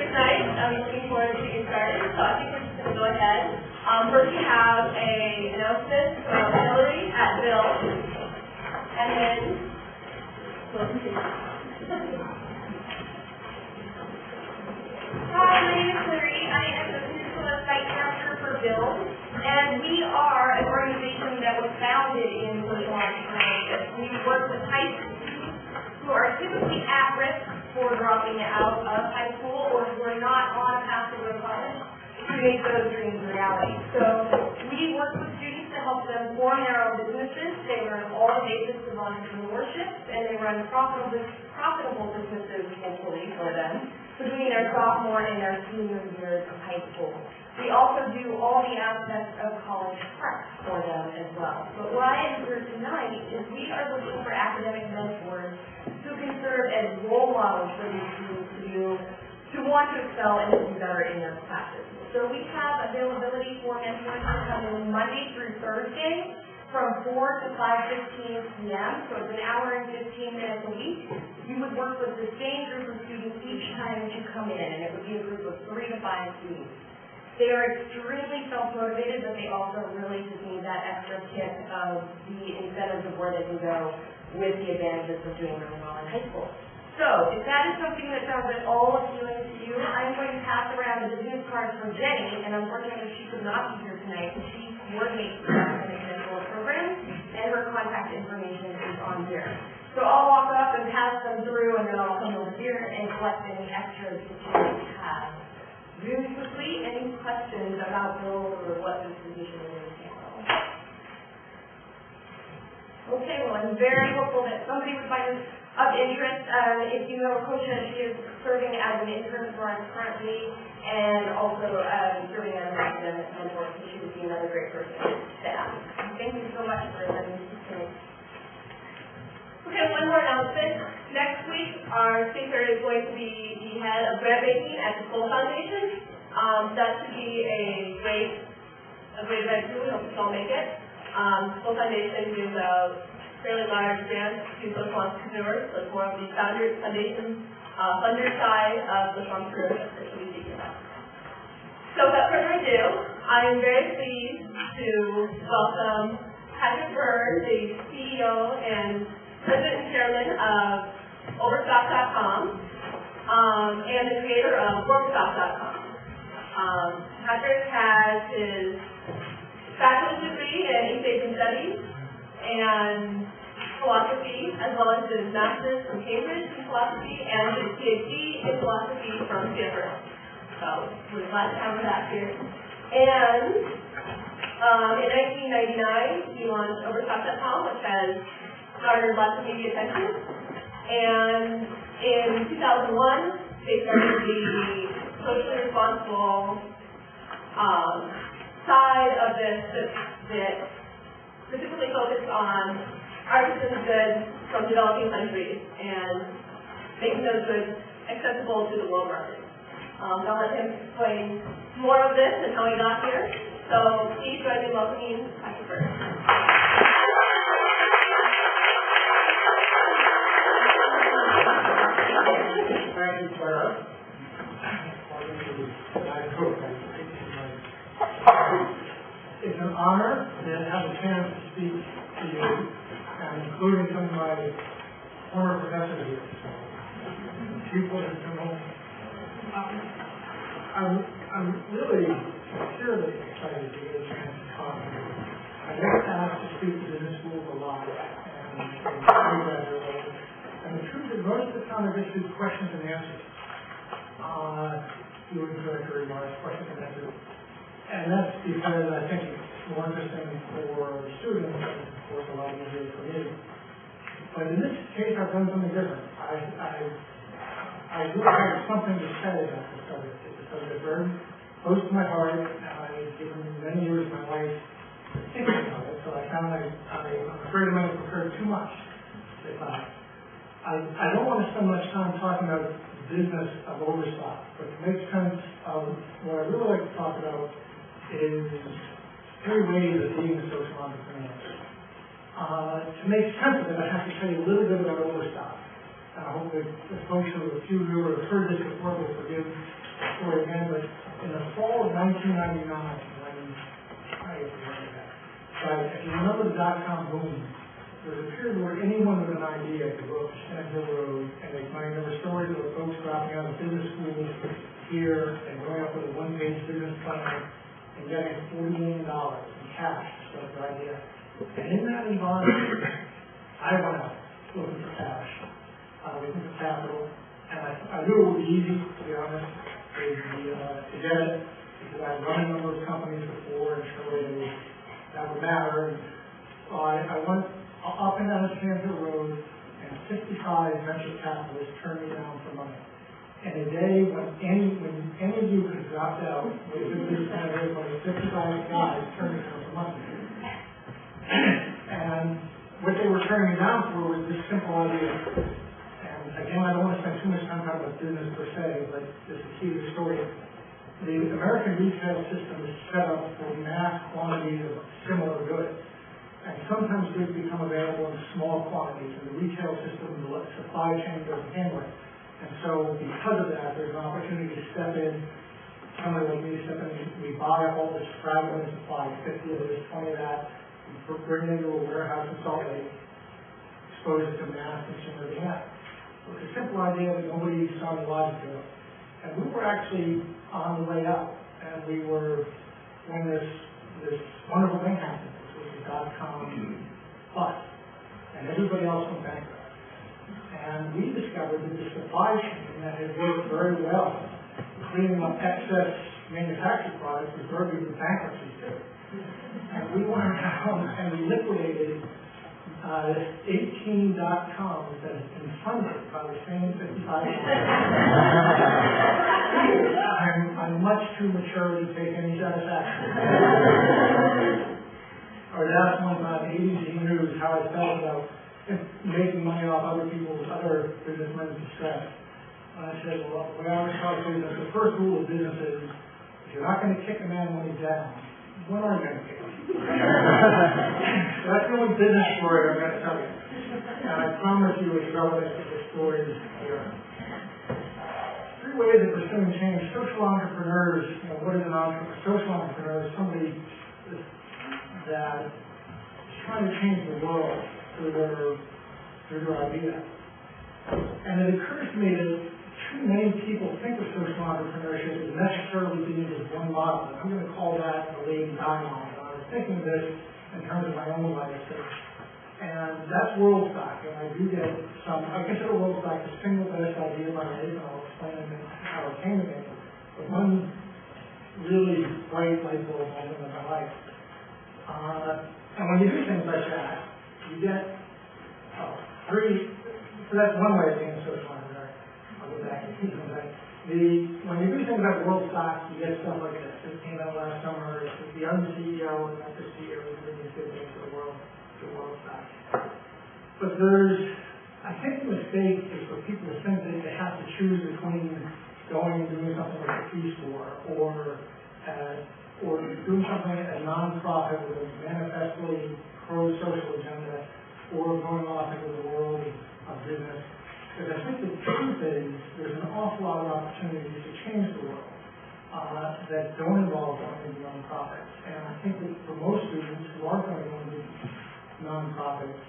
tonight. I'm looking forward to getting started, so I think we're just going to go ahead. First we have an announcement from Hillary at Bill, and then Hi, my name is Hillary. I am the Peninsula Site Director for Bill, and we are an organization that was founded in social entrepreneurship. We work with high school students who are typically at risk for dropping out of high school or who are not on a path to go to college to make those dreams a reality. So we work with students to help them form their own businesses. They learn all the basics of entrepreneurship, and they run profitable businesses, hopefully, for them between their sophomore and their senior years of high school. We also do all the aspects of college prep for them as well. But why I'm here tonight is we are looking for academic mentors who can serve as role models for these students to want to excel and to do better in their classes. So we have availability for mentors to come in Monday through Thursday from 4 to 5:15 p.m. So it's an hour and 15 minutes a week. You would work with the same group of students each time that you come in, and it would be a group of 3 to 5 students. They are extremely self-motivated, but they also really just need that extra kick of the incentives of where they can go with the advantages of doing really well in high school. So, if that is something that sounds at all appealing to you, I'm going to pass around the business card from Jenny, and unfortunately she could not be here tonight, but she coordinates the academic mentor program, and her contact information is on here. So I'll walk up and pass them through, and then I'll come over here and collect any extras that you might have. Really quickly, any questions about Bill or what this position is? Okay, well, I'm very hopeful that somebody would find this of interest. If you know Coach, she is serving as an intern for us currently, and also serving as an academic mentor, so she would be another great person to ask. Thank you so much for letting me speak tonight. Okay, one more announcement. Next week, our speaker is going to be the head of grant making at the School Foundation. That should be a great event too. We hope you all make it. School Foundation gives out fairly large grants to social entrepreneurs. So it's more of the foundation funder side of social entrepreneurship that should be speaking about. So without further ado, I am very pleased to welcome Patrick Byrne, the CEO and President and Chairman of Overstock.com and the creator of Workstock.com. Patrick has his bachelor's degree in East Asian Studies and philosophy, as well as his master's from Cambridge in philosophy and his PhD in philosophy from Stanford. So we're glad to have him back here. And in 1999, he launched Overstock.com, which has garnered lots of media attention. And in 2001, they started the socially responsible side of this that specifically focused on artisan goods from developing countries and making those goods accessible to the world market. I'll let him explain more of this and how he got here. So please join me in welcoming Patrick Byrne. Thank you, Clara. It's an honor to have a chance to speak to you, and including some of my former professors here. People who come home. I'm really sincerely excited to get a chance to talk to you. I get asked to speak to business schools a lot, and undergraduate level. And the truth is, most of the time I just do questions and answers. You would introductory remarks, questions and answers. And that's because I think it's more interesting for students, and of course a lot easier for me. But in this case, I've done something different. I really have something to say about the subject. It's a subject very close to my heart, and I've given many years of my life to thinking about it, so I found I'm afraid I might have prepared too much. I don't want to spend much time talking about the business of Overstock, but to make sense of what I really like to talk about is 3 ways of being a social entrepreneur. To make sense of it, I have to tell you a little bit about Overstock. And I hope that the folks who, a few of you who have heard this before will forgive the story again, but in the fall of 1999, when I remember that, but if you remember the dot-com boom, there was a period where anyone with an idea could go up to Stanford Road and make money. There were stories of folks dropping out of business schools here and going up with a one-page business plan and getting $40 million in cash to start their idea. And in that environment, I went out looking for cash, looking for capital, and I knew it would be easy, to be honest, to get it, because I'd run a number of companies before and surely that would matter. And so I went up and down Stanford Road, and 55 venture capitalists turned me down for money. And a day when any of you could have dropped out, with a business plan when 55 guys turned me down for money. And what they were turning me down for was this simple idea. And again, I don't want to spend too much time talking about business per se, but just to key the story. The American retail system is set up for mass quantities of similar goods. And sometimes goods become available in small quantities, and the retail system, the supply chain doesn't handle it. And so because of that, there's an opportunity to step in, somebody like me step in, we buy up all this fragmented supply, 50 of this, 20 of that, we bring it into a warehouse in Salt Lake, expose it to mass consumer demand. So it's a simple idea that nobody saw the logic to it. And we were actually on the way out, and we were, when this wonderful thing happened, which was the dot-com bust, and everybody else went bankrupt. And we discovered that the supply chain that had worked very well, cleaning up excess manufactured products, was very good with bankruptcies too. And we went out and we liquidated 18 dot-coms that had been funded by the same 55 I'm much too mature to take any satisfaction. Or that's one time ABC News how I felt about making money off other businessmen's distress. And I said, well, the way I was taught business, the first rule of business is if you're not going to kick a man when he's down, when are you going to kick him? So that's the only business story I'm going to tell you. And I promise you it's relevant to the story here. 3 ways of pursuing change. Social entrepreneurs, what is an entrepreneur? Social entrepreneur is somebody that is trying to change the world through their idea. And it occurs to me that too many people think of social entrepreneurship as necessarily being just one model. I'm going to call that the Lady Di model. I was thinking of this in terms of my own life stage. And that's world stock. And I do get I consider world stock the single best idea of my life, and I'll explain how it came to me. But one really bright light bulb moment in my life. And when you do things like that, you get so that's one way of being a social entrepreneur. I'll go back to when you do things like world stock, you get stuff like this. This came out last summer. It's the young CEO and not the CEO who's doing these good things for the world stock. But I think the mistake is for people to think that they have to choose between going and doing something like a Peace Corps or doing something at a non-profit with a manifestly pro-social agenda, or going off into the world of business. Because I think the truth is there's an awful lot of opportunities to change the world that don't involve going into non-profits. And I think that for most students who are going to go into non-profits,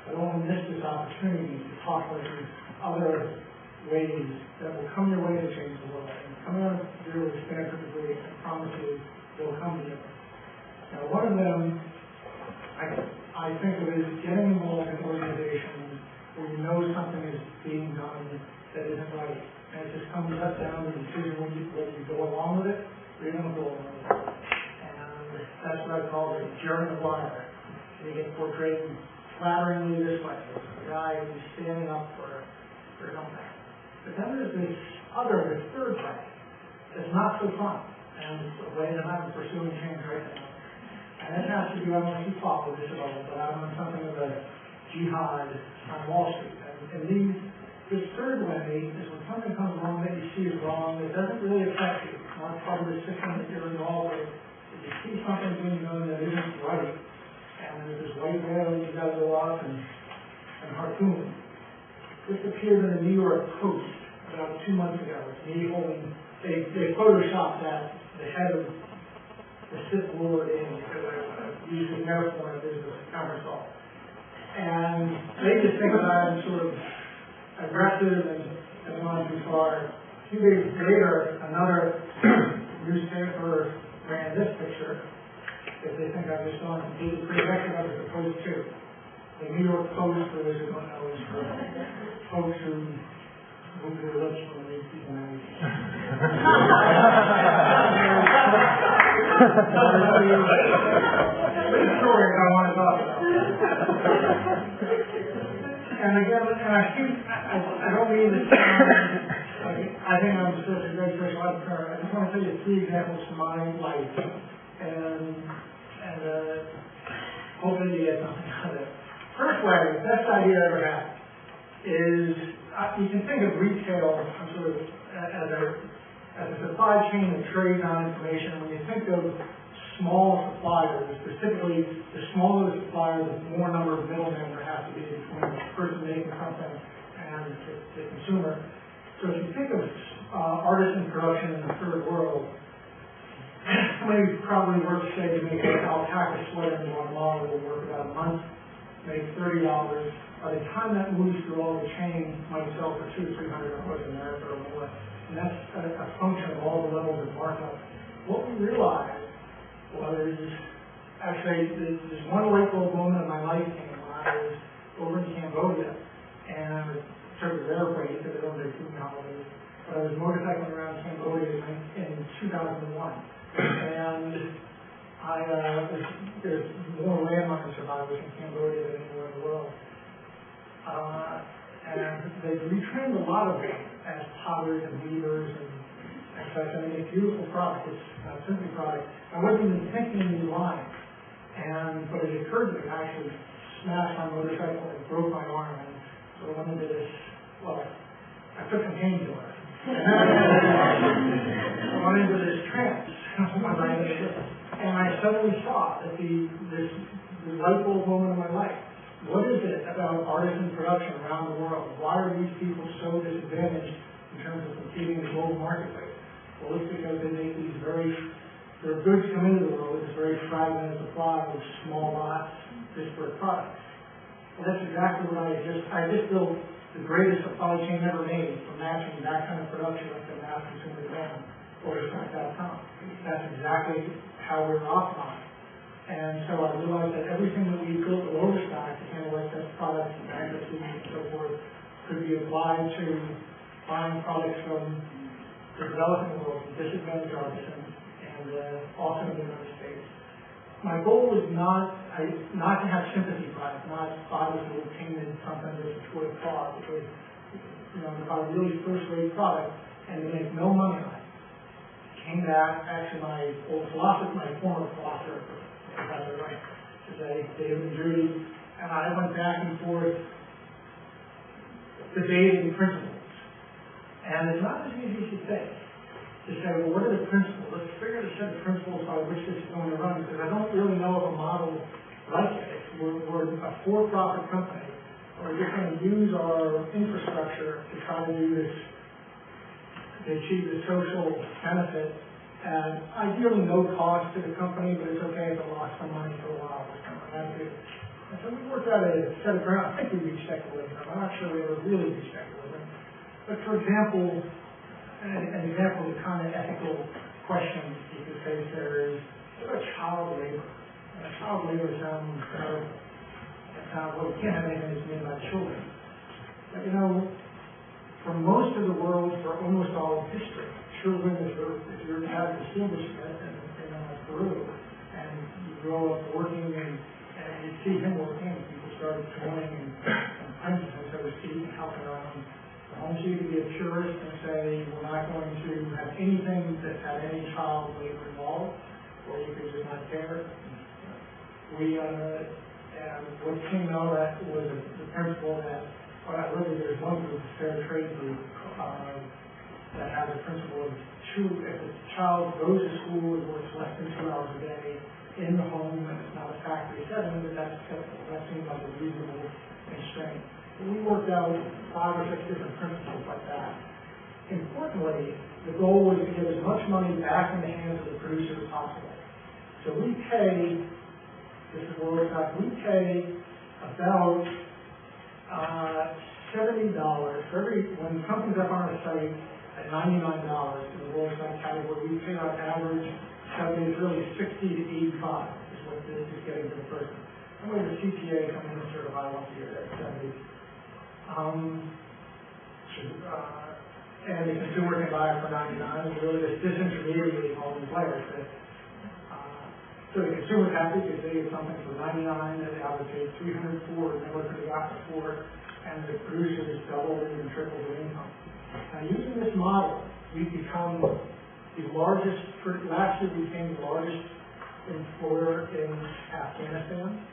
they don't want to miss this opportunity to talk about these other ways that will come your way to change the world. And coming out of here with a Stanford degree, I promise you, they'll come to you. Now, one of them I think of is getting involved in organizations where you know something is being done that isn't right. And it just comes up down to the decision whether you go along with it or you don't go along with it. And that's what I call the Jeremy Wire. You get portrayed flatteringly this way. The guy who's standing up for something. But then there's this third way that's not so fun. And it's the way that I'm pursuing change right now. And it has to do, I don't know if you follow this at all, but I'm on something of a jihad on Wall Street. And this third way is when something comes along that you see is wrong, it doesn't really affect you. It's not part of the system that you're involved with. If you see something being done that isn't right, and there's this white whale, you've got to go off and harpoon it. This appeared in the New York Post about 2 months ago. It's me holding, they photoshopped that, the head of the Sith Lord in, because I use the metaphor of this as a conference call. And they just think that I'm sort of aggressive and gone too far. A few days later, another newspaper ran this picture, because they think I've just gone completely crazy. Actually, that was the Post too. The New York Post, for those who don't know, is for folks who move their lips when they speak in English. Big story I want to talk about. And again, I don't mean to sound like I think I'm such a great social entrepreneur. I just want to tell you 3 examples from my life, and hopefully you get something out of it. First way, best idea I ever had is you can think of retail sort of as a supply chain that trades on information. When you think of small suppliers, specifically the smaller the supplier, the more number of middlemen there has to be between the person making something and the consumer. So if you think of artisan production in the third world, somebody probably works, say, to make an alpaca sweater in Guatemala will work about a month, make $30. By the time that moves through all the chain, might sell for $200 to $300 in America or more. And that's a function of all the levels of markup. What we realized was, actually, there's one light bulb moment in my life came when I was over in Cambodia, and I was sort of airplane because they don't do food holidays. But I was motorcycling around Cambodia in 2001, and there's more landmine survivors in Cambodia than anywhere in the world. And they've retrained a lot of them as potters and weavers and such. I mean, it's a beautiful product. It's a simple product. I wasn't even thinking in these lines. But it occurred to me, I actually smashed my motorcycle and broke my arm. And so I went into this, well, I took some painkillers. I went into this trance one night, and I suddenly saw that the light bulb moment of my life. What is it about artisan production around the world? Why are these people so disadvantaged in terms of competing in the global marketplace? Well, it's because they make these their goods come into the world with this very fragmented supply of small lots, disparate products. Well, that's exactly what I just built the greatest supply chain ever made for matching that kind of production with the mass consumer demand, orderstock.com. That's exactly how we're optimized. And so I realized that everything that we built with Overstock to handle excess products and bankruptcies and so forth could be applied to buying products from the developing world, from disadvantaged artisans, and also in the United States. My goal was not to have sympathy products, not buy this little painted something that's a toy car, because to buy a really first-rate product and to make no money on it. Came back, actually my former philosopher, Professor Wright, today, David and Judy, and I went back and forth debating principles. And it's not as easy as you think to say, well, what are the principles? Let's figure out a set of principles by which this is going to run, because I don't really know of a model like it. We're a for-profit company. We're just going to use our infrastructure to try to do this, to achieve the social benefit. And ideally no cost to the company, but it's okay if it lost some money for a while or something like that. And so we worked out a set of ground. I think we reached equilibrium. I'm not sure we ever really reached equilibrium. But for example, an example of the kind of ethical questions you could face there is, what about child labor? Child labor sounds terrible. Well, you can't have anything that's made by children. But for most of the world, for almost all of history, children, if you're having a silversmith in Peru, and you grow up working and you see him working, and people start joining and apprenticing, so to speak, and helping around. I want you to be a purist and say, we're not going to have anything that's had any child labor involved, or you could just not care. And what came out of that was the principle that, really there's one group, the fair trade group, that has a principle of if a child goes to school and works less than 2 hours a day in the home and it's not a factory setting, that's acceptable. That seems like a reasonable constraint. We worked out 5 or 6 different principles like that. Importantly, the goal was to get as much money back in the hands of the producer as possible. So we pay, this is where we're at, we pay about $70 for when something's up on our site at $99 in the World Site category, we pay our average 70, it's really 60 to 85 is what this is getting to the person. And we have a CPA coming in certified once a year at 70. And the consumer can buy it for $99. It's really this disintermediating all these players. So the consumer's happy because they get something for $99 that they would pay $300 for, and never could have got before, and the producer is double or even triple their income. Now, using this model, we've become the largest. Last year, we became the largest employer in Afghanistan,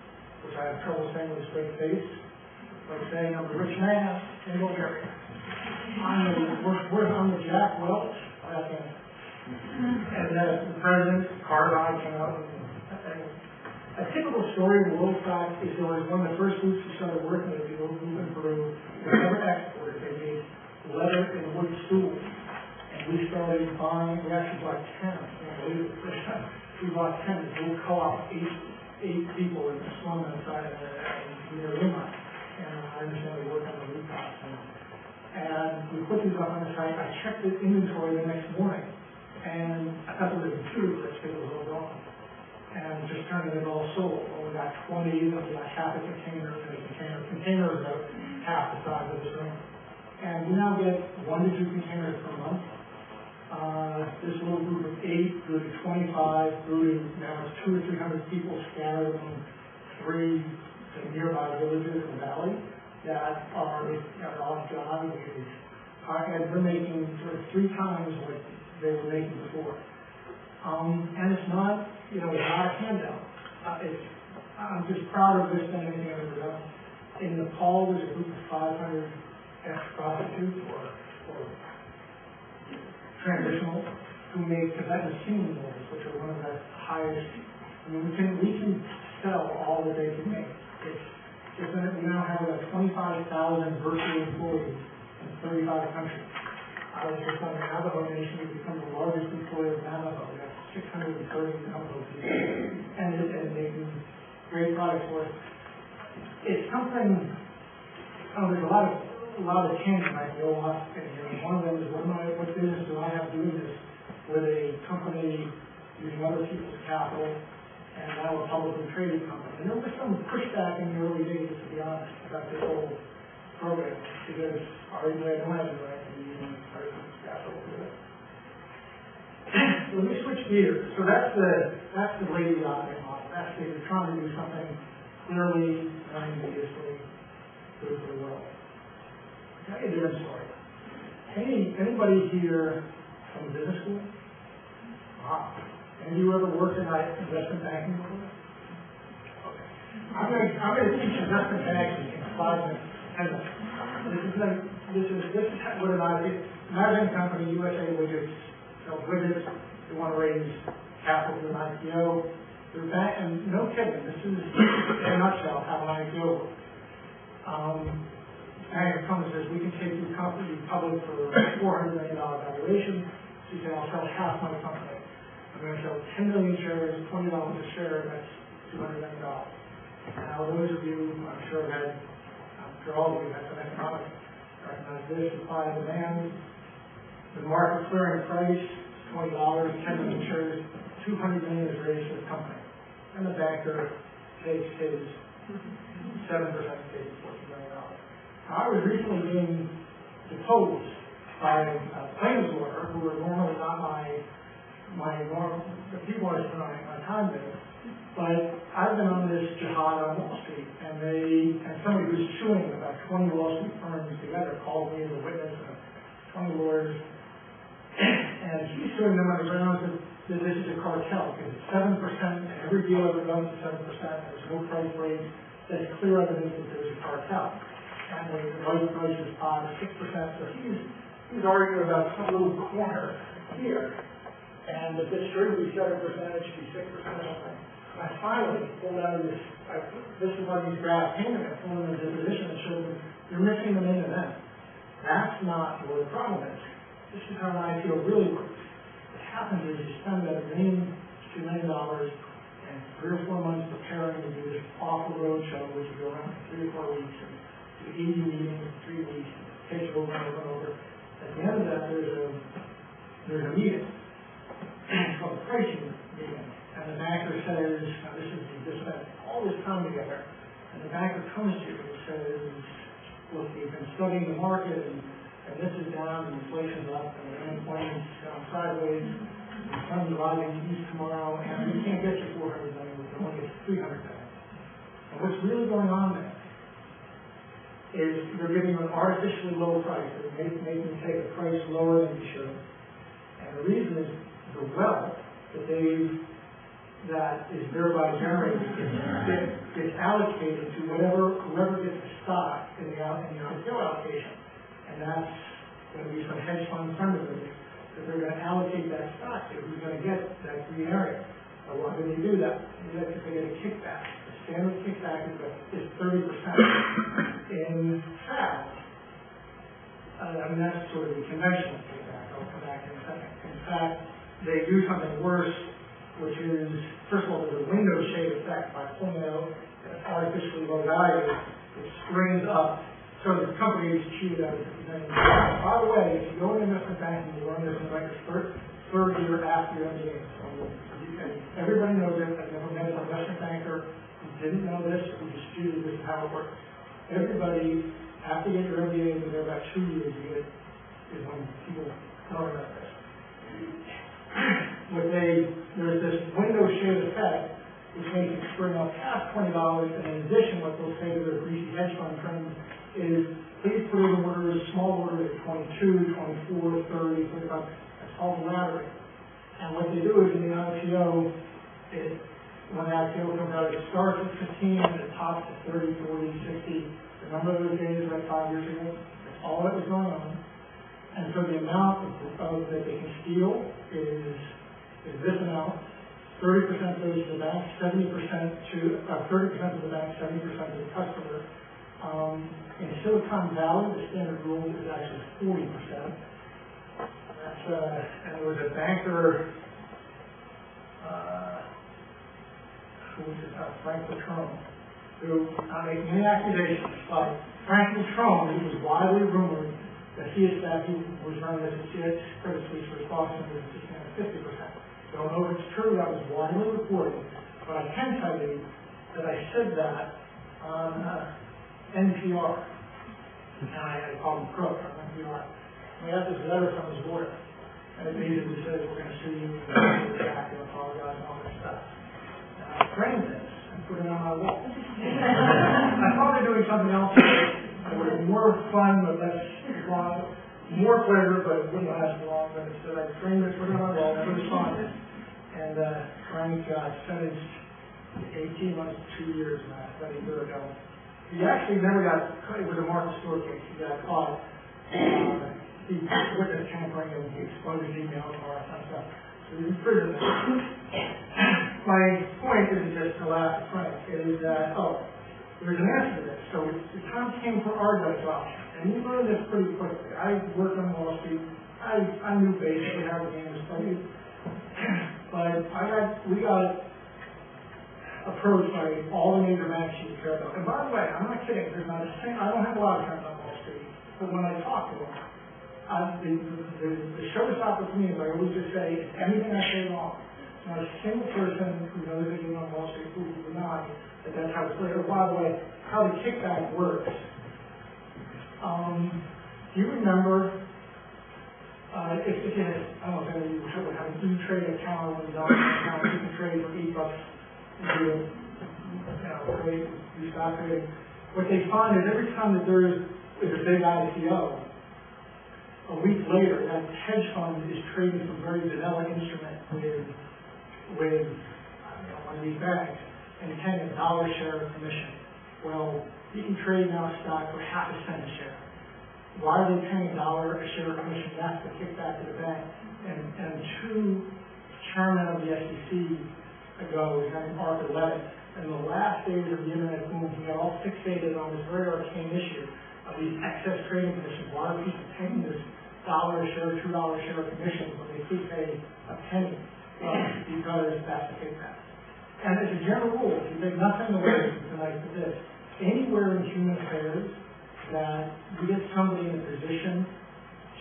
which I have trouble saying with a straight face, like saying I'm a rich man in Bulgaria. I'm the Jack Welch of Afghanistan. And the president, Karzai, came out and a typical story in the World Fact is there was one of the first groups we started working with, the old group in Peru, they never exported. They made leather and wood stools. And we started buying, we actually bought 10. We bought 10. This little co-op, eight people in the slum outside near Lima. And I understand we worked on the rooftops. And we put these up on the site. I checked the inventory the next morning, and I thought it was a computer glitch because it was all gone. And just turned it all sold. Well, we got 20, and we got half a container in a container. Container is about half the size of this room. And we now get 1 to 2 containers per month. This little group of 8 grew to 25, grew to now it's 200 or 300 people scattered among 3 nearby villages in the valley that are off job, and we're making sort of 3 times what they were making before. And it's not, it's not a handout. I'm just proud of this than anything I've ever done. In Nepal, there's a group of 500 ex-prostitutes or transitionals who make Tibetan singing bowls, which are one of the highest. I mean, we can sell all that they can make. We now have about 25,000 virtual employees in 35 countries. I was just on the Navajo Nation. We've become the largest employer of Navajo. We have 630 Navajo people, and making great products for us. It's something. There's a lot of tangents I can go off in here. One of them is what business do I have doing this with a company using other people's capital, and now a publicly traded company. And there was some pushback in the early days, to be honest, about this whole program, because our way of money, right, to be using our capital to do it. So let me switch gears. So that's the lady operating model. That's you're trying to do something clearly and unambiguously good for the world. I'll tell you a different story. Anybody here from business school? Wow. Have you ever worked in investment banking before? Okay. I'm going to teach investment banking in 5 minutes, 10 minutes. This is what an idea. Imagine a company, USA Widgets, sells widgets. They want to raise capital to an IPO. And no kidding, this is in a nutshell how an IPO works. Bank comes and says, we can take your company public for $400 million valuation. So you say, I'll sell half my company. I'm going to sell 10 million shares, $20 a share, that's $200 million. Now, those of you, I'm sure all of you have some economics, recognize this, supply and demand. The market clearing price, $20, 10 million shares, $200 million is raised for the company. And the banker takes his 7% stake, $14 million. Now, I was recently being deposed by a claims lawyer who were normally not the people I spend my time with, but I've been on this jihad on Wall Street, and somebody who's suing about 20 Wall Street firms together called me as a witness, 20 lawyers, and he's suing them on the grounds that this is a cartel, because it's 7%, and every deal ever done is 7%, there's no price raise, that's clear evidence that there's a cartel. And the right price is 5 or 6%, so he's arguing about some little corner here. And if this should be 7%, it should be 6% or something. And I finally pulled out of this is one of these graph payments. I pulled in the deposition and showed them You're missing the main event. That's not where the problem is. This is how an IPO really works. What happens is you spend about $1 million, $2 million and 3 or 4 months preparing to do this awful road show, which you go around for 3 or 4 weeks, and do 80 meetings in 3 weeks, and take it over and over and over. At the end of that, there's a meeting. It's called a pricing meeting. And the banker says, now this is, we just spent all this time together, and the banker comes to you and says, look, we've been studying the market, and this is down, and inflation's up, and the unemployment's gone sideways, and the sun's rising east tomorrow, and we can't get you $400 million, we can only get you $300 million. And what's really going on there is they're giving you an artificially low price. They're making you take a price lower than you should. And the reason is the wealth that is thereby generated gets allocated to whoever gets the stock in the IPO allocation. And that's going to be some hedge fund friend of theirs that they're going to allocate that stock to, who's going to get that green area. So why do they do that? They do that because they get a kickback. The standard kickback is 30%. In fact, that's sort of the conventional kickback. I'll come back in a second. In fact, they do something worse, which is, first of all, there's a window shade effect by pulling out an artificially low value. It springs up. So the company is cheated out of $50 million. By the way, if you go into investment banking, you learn this in like your third year after your MBA. So everybody knows it. I've never met an investment banker who didn't know this, who disputed this is how it works. Everybody, after you get your MBA, within about 2 years, is when people learn about this. There's this window shade effect, which makes it spring up past $20, and in addition, what they'll say to their greasy hedge fund friends is, please put in orders, small orders at 22, 24, 30, 35. That's called laddering. And what they do is in the IPO, when the IPO comes out, it starts at 15 and it tops at 30, 40, 60. Remember those days like 5 years ago? That's all that was going on. And so the amount that they can steal is this amount. 30% goes to the bank, 30% to the bank, 70% to the customer. In Silicon Valley, the standard rule is actually 40%. And there was a banker, who was it, Frank Patron, who made many accusations, but Frank Patron, he was widely rumored that he was running as a Credit Suisse for Boston was just 50%. Don't know if it's true, that was widely reported, but I can tell you that I said that on NPR. And I called him crook on NPR. We had this letter from his lawyer, and it basically says we're going to sue you, and we're back and apologize and all this stuff. And I framed this and put it on my wall. I thought of doing something else that would be more fun, but less long, more flavor, but it wouldn't last long. But instead, I framed it, put it on my wall, never responded. And Frank got sentenced to 18 months to 2 years about a year ago. He actually never got caught. It was a Marcus Stewart case. He got caught. He witnessed tampering and he exposed his emails and all that kind of stuff. So he's in prison now. My point isn't just to laugh at Frank. It is that, there's an answer to this. So the time came for our Dutch option. And you learn this pretty quickly. I worked on Wall Street. I knew basically how the game was played. But we got approached by all the major banks you care about. And by the way, I'm not kidding. There's not a single, I don't have a lot of friends on Wall Street, but when I talk to them, the showstopper for me is I always just say, if anything I say wrong, there's not a single person who knows anything on Wall Street who will deny that that's how it's played. Or by the way, how the kickback works. Do you remember, if you had, I don't know if any of you would have an E-Trade account or $1 account, you can trade for $8 and trade, do stock trading. What they find is every time that there is a big IPO, a week later, that hedge fund is trading some very vanilla instrument with one of these banks and paying $1 share of commission. Well, you can trade now stock for half a cent a share. Why are they paying $1 a share of commission? That's the kickback to the bank. And two chairmen of the SEC ago, we had Arthur Levitt, in the last days of the internet boom, he got all fixated on this very arcane issue these excess trading commissions. Why are people paying this $1 a share, $2 a share commission when they could pay a penny? Because that's the kickback. And as a general rule, if you take nothing away from tonight for this, anywhere in human affairs that you get somebody in a position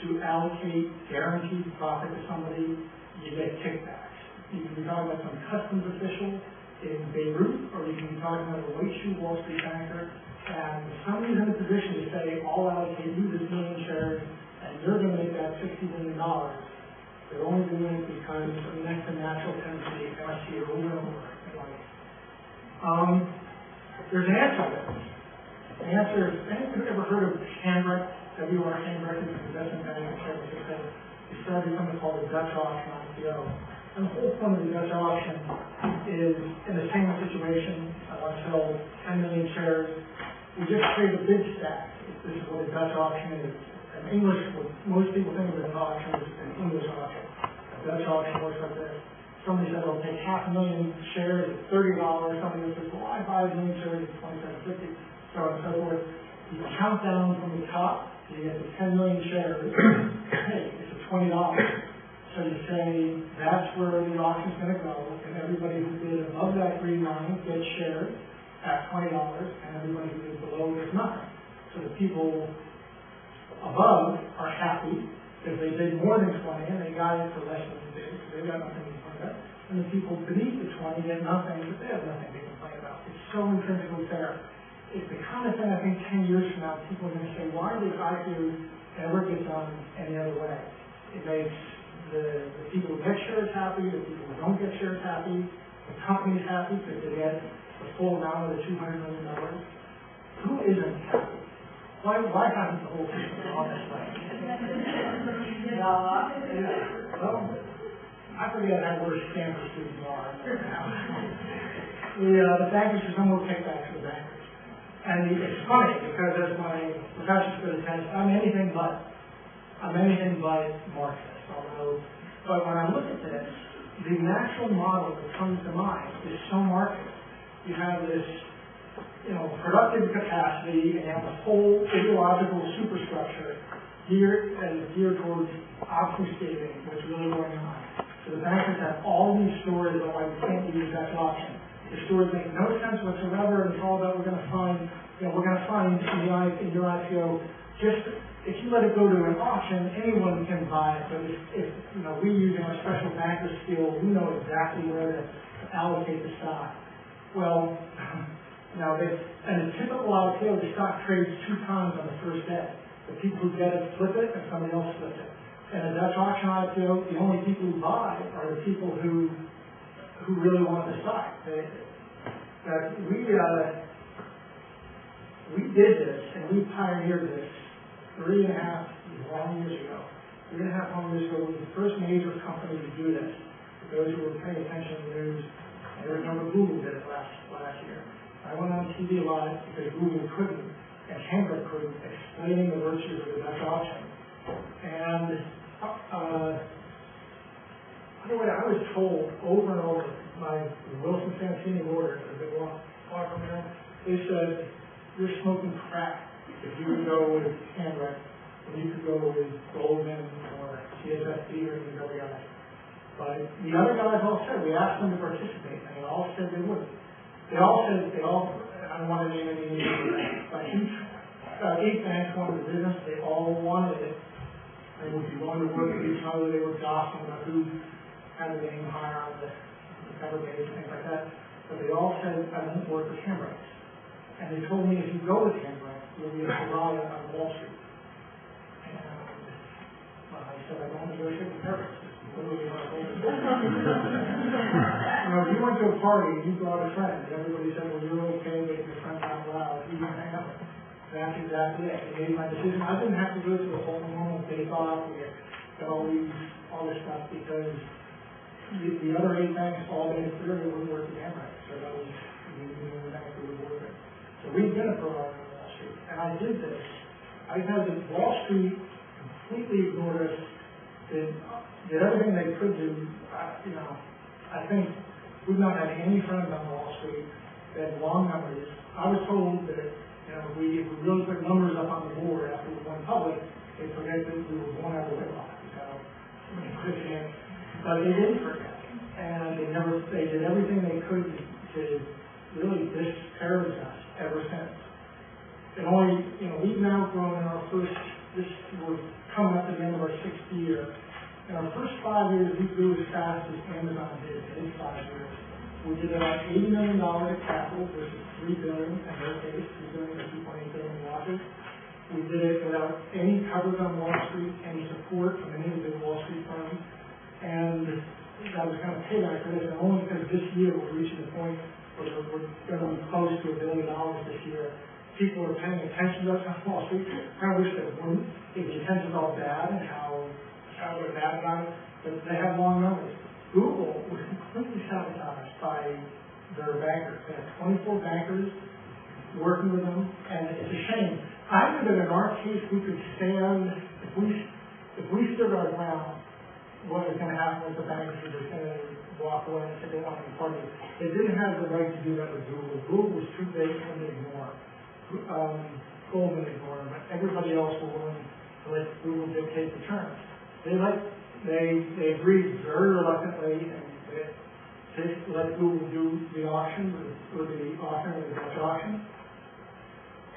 to allocate guaranteed profit to somebody, you get kickbacks. You can be talking about some customs official in Beirut, or you can be talking about a white shoe Wall Street banker, and somebody's in a position to say, I'll allocate you this million shares, and you're going to make that $60 million. They're only doing it because that's the natural tendency, and I see it over and over in life. There's an answer to this. The answer is, anyone ever heard of Handbrake? W.R. Handbrake is an investment bank in San Francisco. He started something called the Dutch auction IPO. And the whole point of the Dutch auction is in the same situation. I want to sell 10 million shares. We just create a bid stack. This is what a Dutch auction is. In English, what most people think of as an auction is an English auction. A Dutch auction works like this. Somebody says, I'll take 500,000 shares at $30. Somebody says, well, I buy 1 million shares at $27.50. So on and so forth. You count down from the top, you get the 10 million shares. Hey, it's at $20. So you say, that's where the auction's going to go, and everybody who bid above that green line gets shares at $20, and everybody who bid below gets nothing. So the people above are happy if they bid more than 20 and they got it for less than they did, because they got nothing to complain about. And the people beneath the 20 get nothing, but they have nothing to complain about. It's so intrinsically fair. It's the kind of thing I think 10 years from now people are going to say, why did IQ ever get done any other way? It makes the people who get shares happy, the people who don't get shares happy, the company's happy because they get the full amount of the $200 million. Who isn't happy? Why hasn't the whole system gone this way? Well, I forget how worse Stanford students are. The bankers are some more kickbacks for the bankers. And it's funny because as my professors could attest, I'm anything but Marxist. But when I look at this, the natural model that comes to mind is so Marxist. You have this, productive capacity, and you have the whole ideological superstructure geared towards obfuscating what's really going on. So the bankers have all these stories about why we can't use that option. The stories make no sense whatsoever, and it's all about we're going to find in your IPO, just if you let it go to an auction, anyone can buy it. But if we using our special banker skill, we know exactly where to allocate the stock. Well, in a typical IPO, the stock trades 2 times on the first day. The people who get it flip it, and somebody else flips it. And a Dutch auction IPO, the only people who buy are the people who really want the stock. We did this, and we pioneered this 3.5 long years ago. 3.5 long years ago, we were the first major company to do this. For those who were paying attention to the news, and I remember Google did it last year. I went on TV live because Google couldn't, and Handbrake couldn't, explaining the virtues of the Dutch auction. And by the way, I was told over and over by the Wilson Santini lawyers, as they walked from there, they said, you're smoking crack if you would go with Handbrake, when you could go with Goldman or CSFB or any other guys. But the other guys all said, we asked them to participate, and they all said they would. I don't want to name any names, but 8 banks wanted the business, they all wanted it. They would be willing to work with each other, they were gossiping about who had the name higher on the cover page and things like that. But they all said, I won't work with Handbrake. And they told me if you go with Handbrake, you'll be a pariah on Wall Street. And I said, I don't negotiate with terrorists. Literally what I told them. If you went to a party and you brought a friend, and everybody said, well, you're okay making your friends out loud, you didn't hang up with them. That's exactly it. I made my decision. I didn't have to go through the whole normal bake-off and get all this stuff because the other 8 banks all made it clear they wouldn't work with Handbrake. So that was the bank that would work with. So we've been a pariah on Wall Street. And I did this. I had that Wall Street completely ignored us, did everything they could do. I think we've not had any friends on Wall Street that had long memories. I was told that If we really put numbers up on the board after we went public, they forget that we were born out of wedlock. But they didn't forget, and they did everything they could to really disparage us ever since. And only, we've now grown in our first, we're coming up to the end of our 6th year. In our first 5 years, we grew as fast as Amazon did in 5 years. We did about $80 million of capital versus $3 billion in their case, $3 billion or $2.8 billion in losses. We did it without any coverage on Wall Street, any support from any of the big Wall Street firms. And that was kind of payback for this, and only because this year we're reaching the point where we're going to be close to $1 billion this year. People are paying attention to us on Wall Street. I wish they wouldn't, if the attention's all bad and how they're bad about it, but they have long memories. Google was completely sabotaged by their bankers. They had 24 bankers working with them, and it's a shame. I knew that in our case we could stand, if we stood our ground, what was going to happen with the bankers were just going to walk away and say they want to be part of it. They didn't have the right to do that with Google. Google was too big for them to ignore. Goldman ignored them, but everybody else were willing to let Google dictate the terms. They agreed very reluctantly and to let Google do the auction, or the Dutch auction.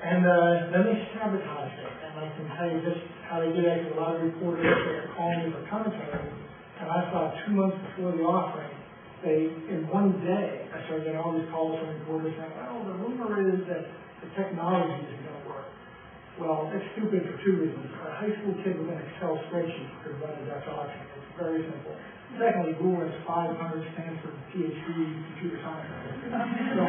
And then they sabotaged it. And I can tell you just how they did it. A lot of reporters started calling me for commentary. And I saw 2 months before the offering, in one day, I started getting all these calls from reporters saying, well, the rumor is that the technology isn't going to work. Well, it's stupid for 2 reasons. A high school kid with an Excel spreadsheet could run a Dutch auction. It's very simple. Secondly, Google has 500 Stanford PhD computer scientists. So,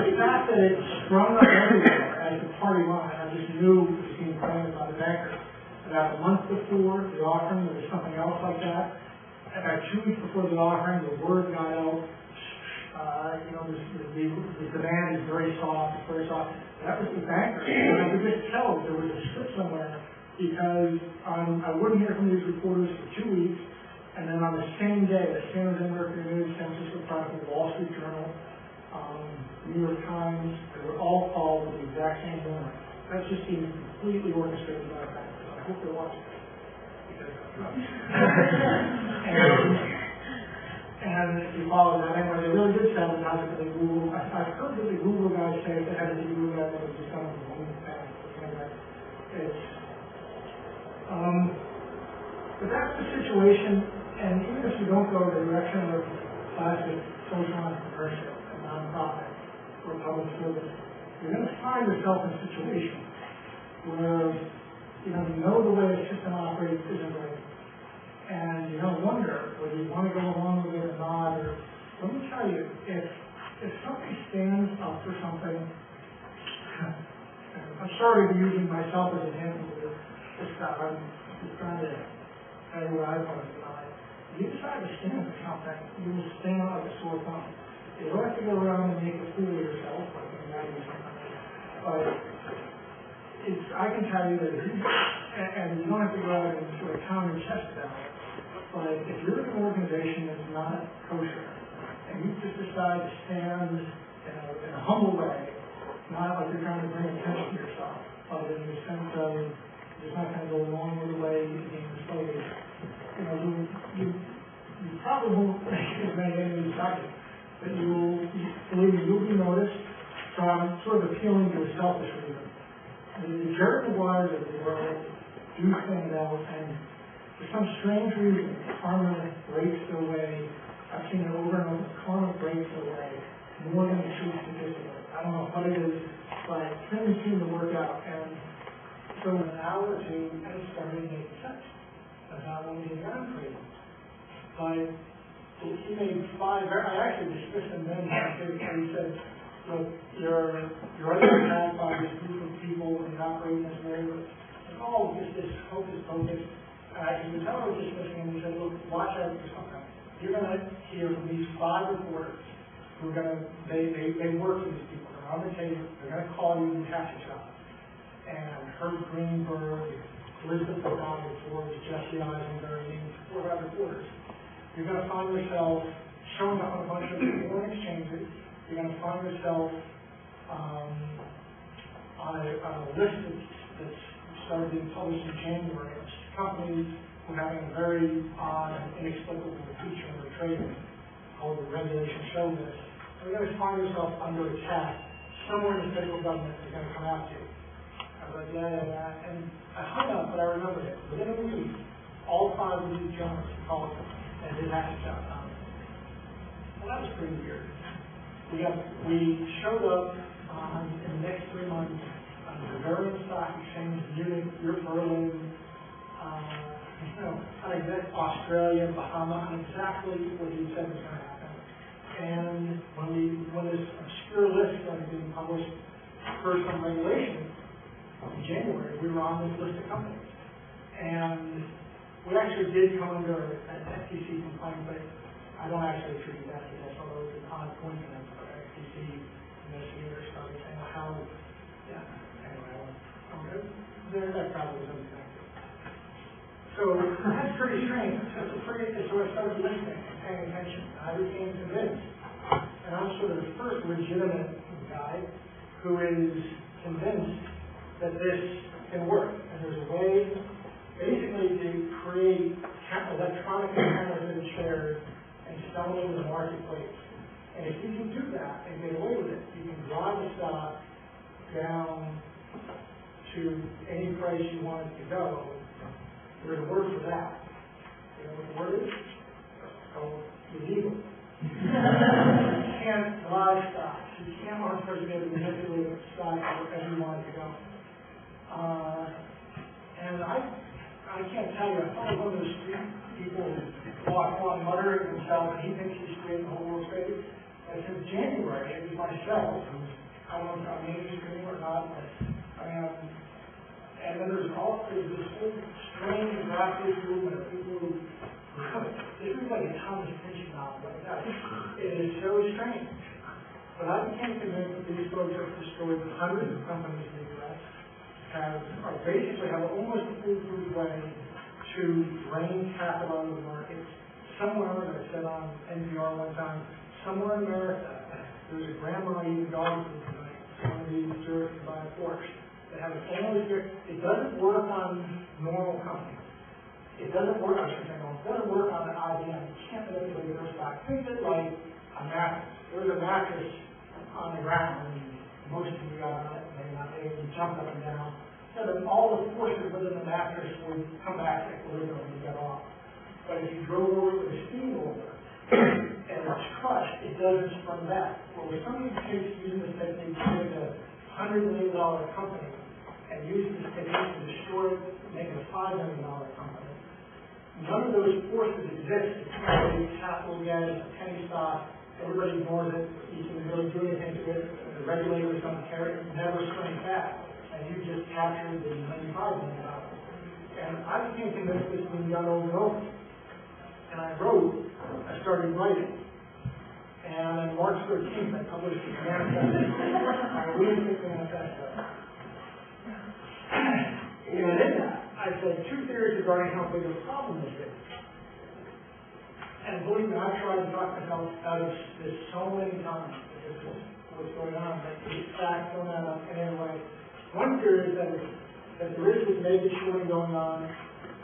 the fact that it sprung up everywhere as the party line, I just knew it was being planned by the bankers. About a month before the offering, there was something else like that. About 2 weeks before the offering, the word got out. The demand is very soft, it's very soft. That was the bankers. And I could just tell there was a slip somewhere because I wouldn't hear from these reporters for 2 weeks. And then on the same day, the Stanford Mercury News, San Francisco Chronicle, Wall Street Journal, New York Times, they were all called with the exact same rumor. That's just being completely orchestrated by the bankers. I hope they're watching. And if you follow that anyway, they really did sabotage it with the Google. I've heard that the Google guys say if they had a Google guy that would just come with a Google thing. Anyway, but that's the situation. And even if you don't go the direction of classic social entrepreneurship and nonprofit or public service, you're going to find yourself in a situation where you know the way the system operates isn't right. And you don't wonder whether you want to go along with it or not. Or let me tell you, if somebody stands up for something, I'm sorry to be using myself as an example of this stuff. I'm just trying to tell you what I want to do. If you decide to stand for something, you will stand like a sore thumb. You don't have to go around and make a fool of yourself, like in or something. But I can tell you that and you don't have to go out and sort of pound your chest about it. But if you're in an organization that's not kosher, and you just decide to stand in a humble way, not like you're trying to bring attention to yourself, but in the sense of you're not going to go along with the way you're being displayed, you probably won't make as many enemies like you, but believe me, you'll be noticed. So I'm sort of appealing to a selfish reason. The Jerry Maguires of the world do stand out, and for some strange reason, karma breaks their way. I've seen it over and over. Karma breaks their way more than it should statistically. I don't know what it is, but things seem to work out. And so in an hour or two, and it's starting to make sense. That's not only being done crazy. But he made 5, I actually dismissed him then, and he said, look, you're under attack by this group of people and operating this way, but just this hocus pocus. He was tell I was dismissing him, he said, look, watch out for something. You're going to hear from these 5 reporters who are going to, they work for these people. They're on the tape, they're going to call you and catch you up. And Herb Greenberg, Elizabeth Forbes, Jesse Eisenberg, 4 other reporters. You're going to find yourself showing up on a bunch of foreign exchanges. You're going to find yourself on a list that's started being published in January of companies who are having a very odd and inexplicable feature in their trading called the regulation show list. So you're going to find yourself under attack. Somewhere in the federal government is going to come after you. I was like, yeah. And I hung up, but I remembered it. Within a week, all 5 of these journalists called and did ask.com. Well, that was pretty weird. We showed up in the next 3 months on the Bavarian Stock Exchange, Munich, Berlin, Australia, Bahama, on exactly what he said was going to happen. And when this obscure list started being published for some regulation in January, we were on this list of companies. And we actually did come under an FTC complaint, but I don't actually attribute that to this, although it's an odd coincidence. But FTC investigators started saying, that probably was unconnected. So that's pretty strange. So I started listening and paying attention. I became convinced. And I'm sort of the first legitimate guy who is convinced that this can work. And there's a way, basically, to create electronic counterfeit shares and sell them in the marketplace. And if you can do that and get away with it, you can drive the stock down to any price you want it to go. There's a word for that. You know what the word is? It's called illegal. You can't buy stocks. You can't unprecedented manipulate stocks wherever you want it to go. And I can't tell you, I thought one of those street people walk on muttering himself and he thinks he's straight and the whole world's straight. And since January, it was myself, I don't know if I'm mainstream or not, but and then there's this whole strange grassroots movement of people who, this is like a Thomas Pynchon novel like that. It is so strange. But I became convinced that these folks have destroyed hundreds of companies in the U.S., are basically have almost a foolproof way to drain capital out of the markets. Somewhere, as I said on NPR one time, somewhere in America, there's a grandma eating dog food tonight. Someone needs to buy a Porsche. They have it doesn't work on normal companies. It doesn't work, it doesn't work on an IBM. You can't manipulate their stock. Think of it like a mattress. There's a mattress on the ground, and most of you got on it, maybe not, they jumped up and down. So that all the forces within the mattress would come back to equilibrium when you get off. But if you drove over it with a steamroller and it's crushed, it doesn't spring back. Well, if somebody takes using this technique to make a $100 million company and uses this technique to destroy it, make it a $5 million company, none of those forces exist. It's not a capital gain, a penny stock, everybody ignores it, you can really do anything to it, the regulators don't care, it never springs back, and you just captured the $95 million. And I became convinced this was being done over and over. And I started writing. And on March 13th, I published a manifesto. I re-equipped the manifesto. And in that, I said 2 theories regarding how big a problem this is. And believe me, I've tried to talk myself out of this so many times. This is what's going on. But the facts don't add up in any way. One theory is that there is this naked shorting going on.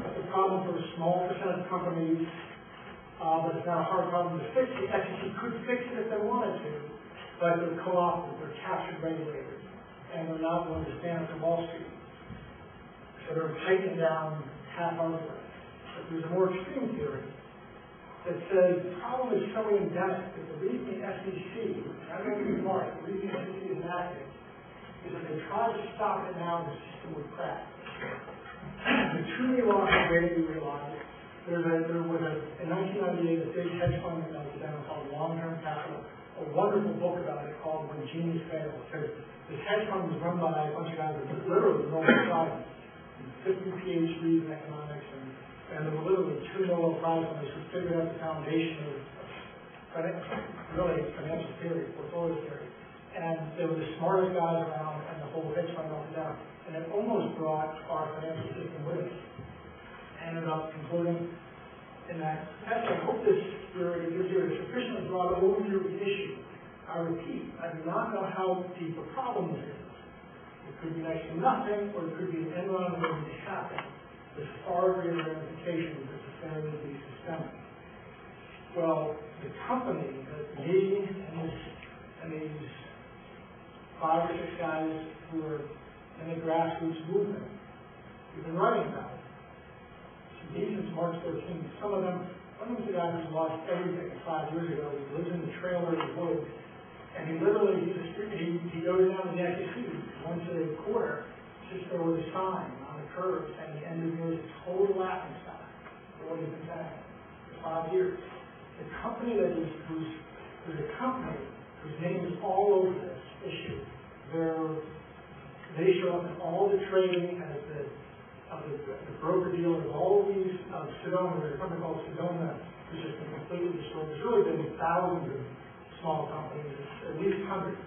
It's a problem for a small percent of companies. But it's not a hard problem to fix. The SEC could fix it if they wanted to, but they're co-opted, they're captured regulators, and they're not willing to stand up to Wall Street. So they're tightening down half-heartedly. But there's a more extreme theory that says the problem is so endemic that the reason the SEC, I don't know if you're smart, the reason the SEC is inactive is that they try to stop it now, the system would crash. The truly lost the way we realize it. There was in 1998 a big hedge fund that was down called Long-Term Capital, a wonderful book about it called When Genius Fails, because this hedge fund was run by a bunch of guys with literally no science, 50 PhDs in economics, and there were literally 2 Nobel Prize winners who figured out the foundation of financial theory, portfolio theory. And they were the smartest guys around, and the whole hedge fund went down. And it almost brought our financial system with it. Ended up concluding in that test. I hope this theory gives you a sufficiently broad overview of the issue. I repeat, I do not know how deep a problem this is. It could be next to nothing, or it could be an Enron waiting to happen. There's far greater ramifications if the failure to be systemic. Well, the company that me and these 5 or 6 guys who are in the grassroots movement, we've been writing about it. So these since March 13th. One of them's a guy who's lost everything 5 years ago. He lives in the trailer in the woods, and he literally, he goes down to the SEC once a quarter, sits there with a sign on the curb saying the end of the year is a total laughing stock for what he's been saying for 5 years. The company that is, there's a company whose name is all over this issue. They show up in all the trading as the broker dealers, all of these, Sedona, there's a company called Sedona, which has been completely destroyed. There's really been thousands of small companies, at least hundreds.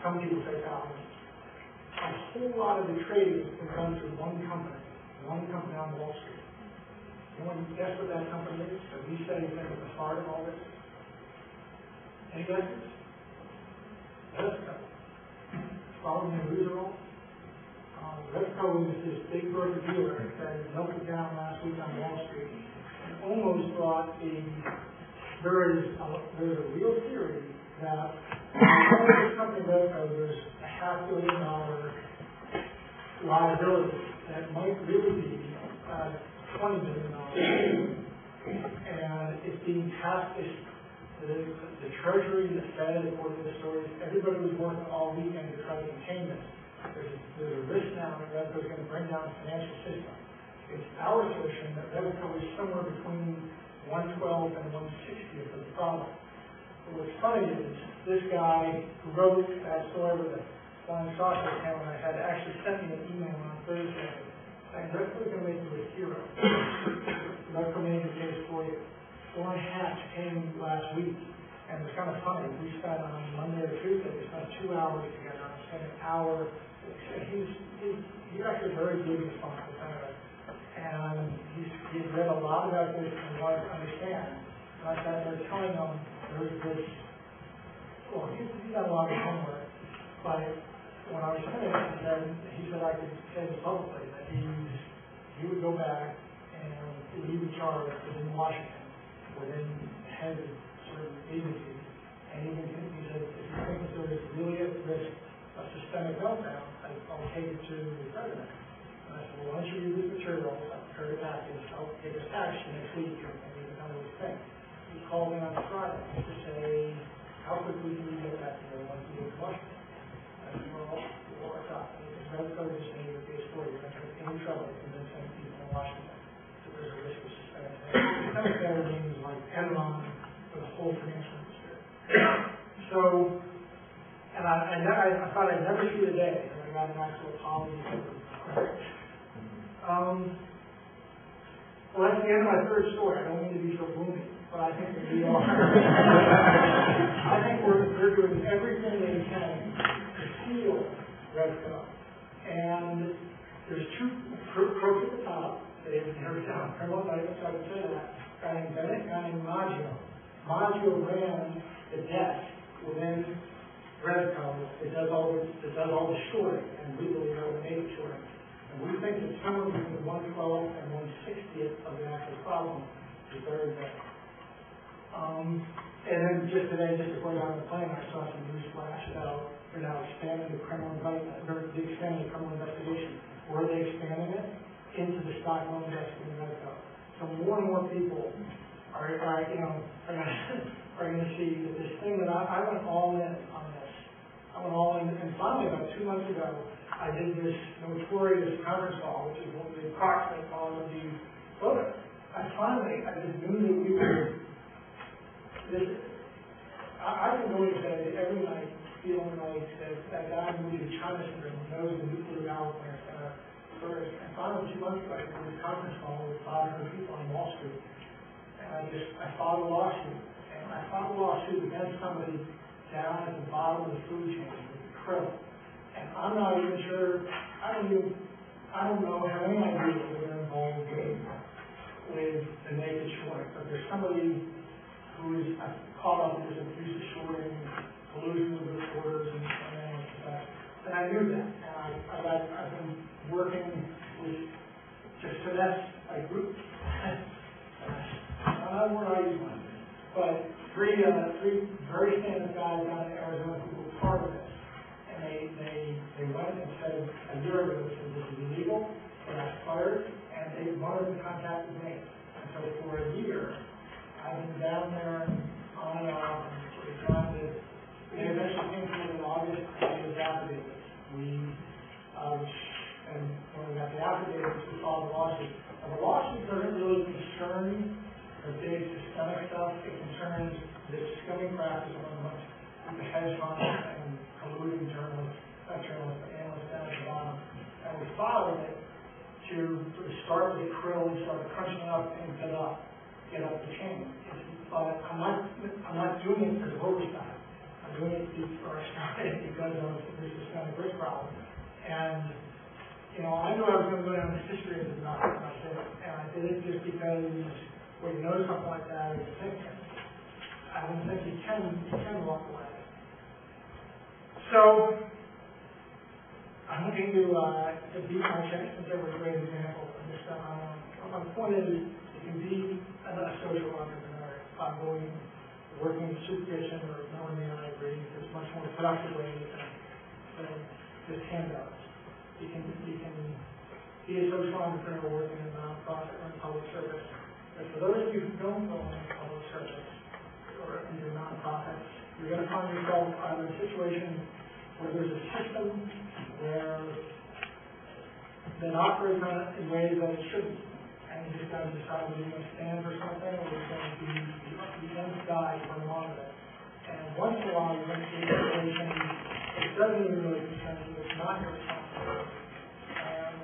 Some people say thousands. A whole lot of the trading has been done through one company on Wall Street. Anyone guess what that company is? So we say he's at the heart of all this. Any guesses? Resco. Following the news at all? Resco is this big broker dealer that melted down last week on Wall Street and almost brought there is a real theory that this company Resco, there's a $500 million liability that might really be $20 million. And it's being passed, the Treasury, the Fed, according to the stories, everybody was working all weekend to try to contain this. There's a risk now that Resco is going to bring down the financial system. It's our assertion that Resco is somewhere between 1/12 and 1/60th of the problem. But what's funny is this guy who wrote that story with the flying saucer camera I had actually sent me an email on Thursday saying Resco is going to make you a hero. Resco made the case for you. Warren Hatch came last week, and it was kind of funny. We spent on Monday or Tuesday, we spent 2 hours together. I spent an hour. He's actually a very good responsible senator, and he's read a lot about this and wanted to understand. And I sat there telling him there's this. Well, he's got a lot of homework, but when I was finished, he said I could say this publicly that he would go back and lead the charge within Washington, within the head of certain agencies, and even he said if you think that there is really a risk of systemic meltdown, I'll take it to the president. And I said, well, once you read this material, I'll prepare a package, I'll take us action next week, and we can tell me what you think. He called me on Friday to say, how quickly can we get that to once we get to Washington? I said, well, what's up? Resco just made your case for you. You're not going to have any trouble convincing people in Washington that there's a risk of systemic failure. Systemic failure means like Enron for the whole financial industry. So, and I thought I'd never see the day that I got an actual apology from the credit. Well, that's the end of my third story. I don't mean to be so gloomy, but I think that we are. I think we're doing everything we can to seal Resco. And there's 2 crooks at the top. They've narrowed down criminal indictments, so I would say that. A guy named Bennett, a guy named Maggio. Maggio ran the desk within Resco that does all the shorting, and we believe that will make shorting. And we think that somewhere between 1/12 and 1/60th of the actual problem is very bad. And then just today, just before I got on the plane, I saw some news flash about they're now expanding the criminal indictment, they're expanding the criminal investigation. Where are they expanding it? Into the stock loan desk in Resco. So more and more people are going to see that this thing that I went all in on this. I went all in, and finally, about 2 months ago, I did this notorious conference call, which is what the approximate call of the voter. I just knew that we were. I've been going to bed every night feeling like that guy who did China syndrome knows the nuclear power plants are first. And finally, 2 months ago, I did this conference call with 500 people on Wall Street, and I filed a lawsuit. And I filed a lawsuit against somebody down at the bottom of the food chain with the krill. And I'm not even sure, I don't know, have any idea that they're involved with the naked shorting. But there's somebody who is caught up in this abuse of shorting, collusion with reporters, and that's a group. I won't argue one, but three very standard guys down in Arizona who were part of this, and they went and said a year ago, they said this is illegal, they got fired, and they wanted to contact me. And so for a year, I've been down there and on and off, and we're trying to. They eventually came to in August and it was affidavits. And when we got the affidavits, we filed a lawsuit. Now, the lawsuit doesn't really concern the big systemic stuff. It concerns the scumming practice among the hedge funds and colluding journalists, but analysts down at the bottom. And we filed it to sort of start with the krill and start crunching up and get up the chain. But I'm not doing it because of oversight. I'm doing it because of this systemic risk problem. And I knew I was going to go down the history of the document myself, and I did it just because when you know something like that, it's significant. I don't think you can walk away. So, I'm looking to beat my chest since they were a great example of this stuff. My point is, you can be a social entrepreneur by working in the soup kitchen or knowing me, and I agree, there's much more productive ways than just handouts. You can be a social entrepreneur working in a nonprofit or in public service. But for those of you who don't go into public service or into nonprofits, you're going to find yourself either in a situation where there's a system where that operates in ways that it shouldn't. And you just got to decide whether you're going to stand for something or you're going to be the end guy to bring along with it. And once in a while you're going to see a situation it doesn't even really concern you, it's not your responsibility. And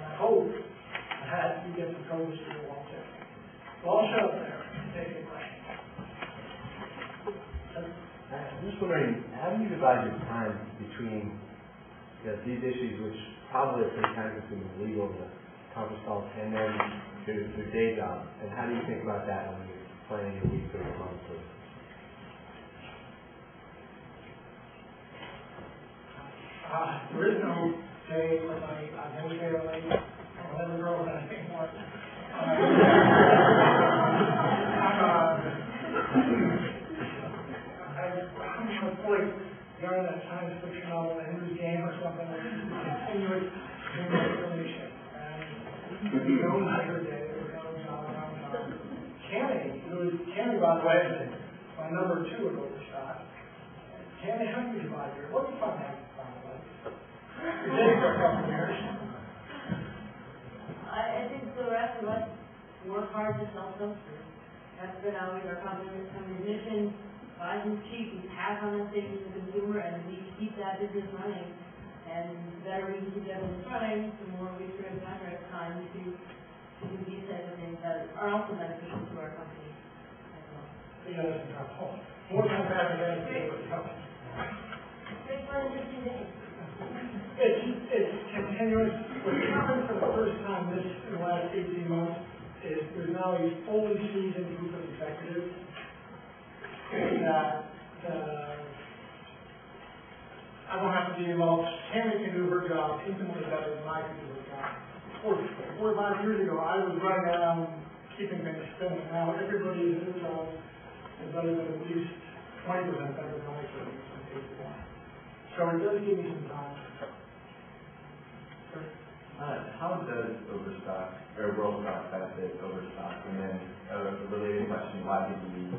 I hope that you get some coverage to your wall too. So I'll shut up there and take your question. I'm just wondering, how do you divide your time between these issues, which probably are pretty time consuming, legal, the conference calls, and then your day job? And how do you think about that when you're planning your week or your month? There is no day when I never stay up late. I'll never grow that anymore. I'm like you're in that science fiction novel, the Ender's Game or something, where it's continuous stream of information. And there's no nighter day, there's no job. Cammy, by the way, is my number 2 at Overstock. Cammy, how do you divide your? What do you find out? I think the rest of us work hard to self-serve. That's been always our company's mission. Buy is cheap, we pass on that savings to the consumer, and we keep that business running. And the better we can keep that business running, the more we sort of have time to do these types of things that are also beneficial to our company as well. Yeah, that's our fault. More time to have a benefit for the company. It's fun to do that. It's continuous. What's happened for the first time in the last 18 months is there's now a fully seasoned group of executives that I don't have to be involved. Tammy can do her job infinitely better than I can do her job. 4 or 5 years ago, I was running around keeping things spinning. Now everybody in their job is better than at least 20% better than I could. So it does give me some time. How does Overstock or WorldStock benefit Overstock? And then a related question: why did you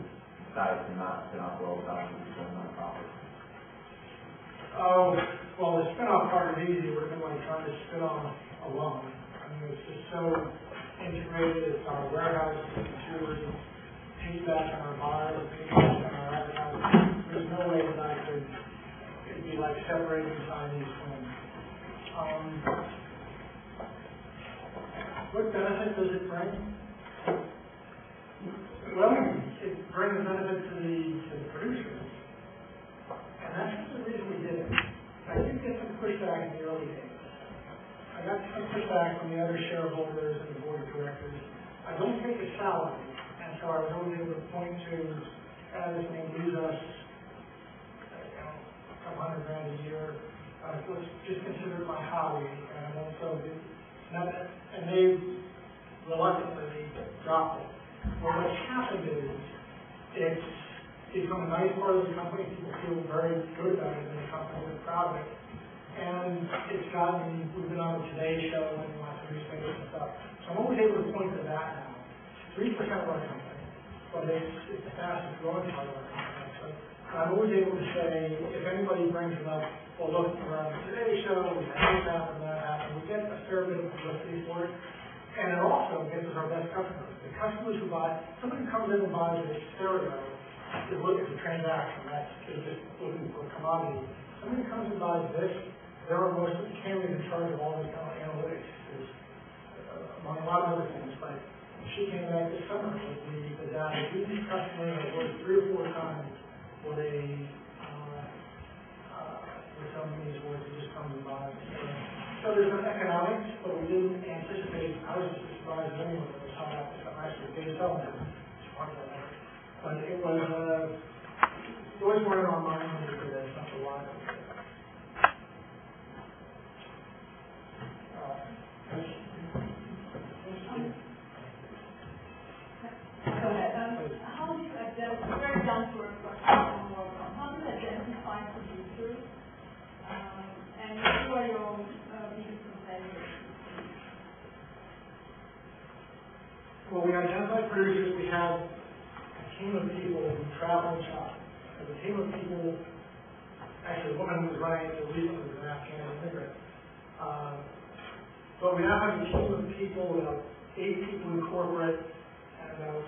decide to not spin off WorldStock and become a nonprofit? Oh, well, the spin-off part is easy. It would have been like trying to spin off a loan. I mean, it's just so integrated. It's our warehouse, the computers, feedback on our buyers, feedback on our advertising. There's no way that I could. It'd be like separating Chinese twins. What benefit does it bring? Well, it brings benefit to the producers. And that's the reason we did it. I did get some pushback in the early days. I got some pushback from the other shareholders and the board of directors. I don't take a salary, and so I was always able to point to, this may lose us $100,000 a year. Let's just consider it my hobby, and also And they've reluctantly dropped it. Well, what's happened is it's become a nice part of the company. People feel very good about it in the company. They're proud of it. And we've been on the Today Show and lots of newspapers and stuff. So I'm always able to point to that now. 3% of our company, but it's the fastest growing part of our company. So I'm always able to say, if anybody brings it up, well, look, we're on the Today Show, we had this happen, that happened. We get a fair bit of publicity for it. And it also gets us our best customers. The customers who buy, somebody comes in and buys a stereo, is looking for transaction, they're just looking for a commodity. Somebody comes and buys this, they're almost carrying in charge of all this kind of analytics, among a lot of other things. But she came back this summer with the data. These customers have worked 3 or 4 times what some of these words just come and buy. So there's an economics, but we didn't anticipate. I was just surprised anyway when we saw that. Actually, they tell me it's part of that. But it was more in our mind when we did that. It's not the line. Go ahead. How do you identify, very down to earth question, how do you identify producers? And who are your biggest competitors? Well, we identify producers. We have a team of people who travel and shop. So the team of people, actually the woman who was running it recently was an Afghan immigrant. But we now have a team of people, about 8 people in corporate, and about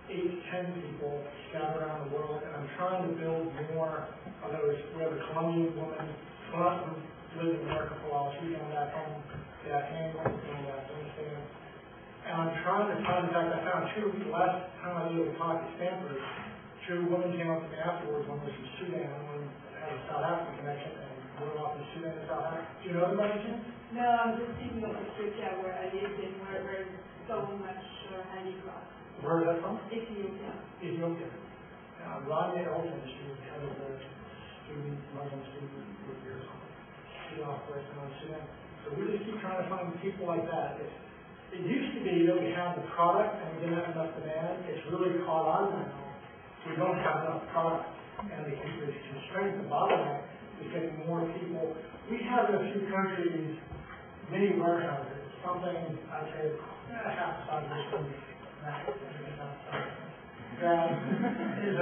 8 to 10 people scattered around the world. And I'm trying to build more of those. We have a Colombian woman who lived in America for a while. She's going back home. The Afghan woman's going to Afghanistan. And I'm trying to find, in fact, I found 2, the last time I did a talk at Stanford, 2 women came up to me afterwards. One was from Sudan, one had a South African connection, and went off in Sudan and South Africa. Do you know them by any chance? No, I'm just thinking of the Ethiopia where I lived in, where there's so much handicraft. Where is that from? Ethiopia. Ethiopia. Rania Elton, she was head of the Muslim student group here or something. She operates in Sudan. So we just keep trying to find people like that. It used to be that we had the product and we didn't have enough demand. It's really caught on now. We don't have enough product. And the constraint, the bottleneck, is getting more people. We have in a few countries mini warehouses, something I'd say half the size of this one. That is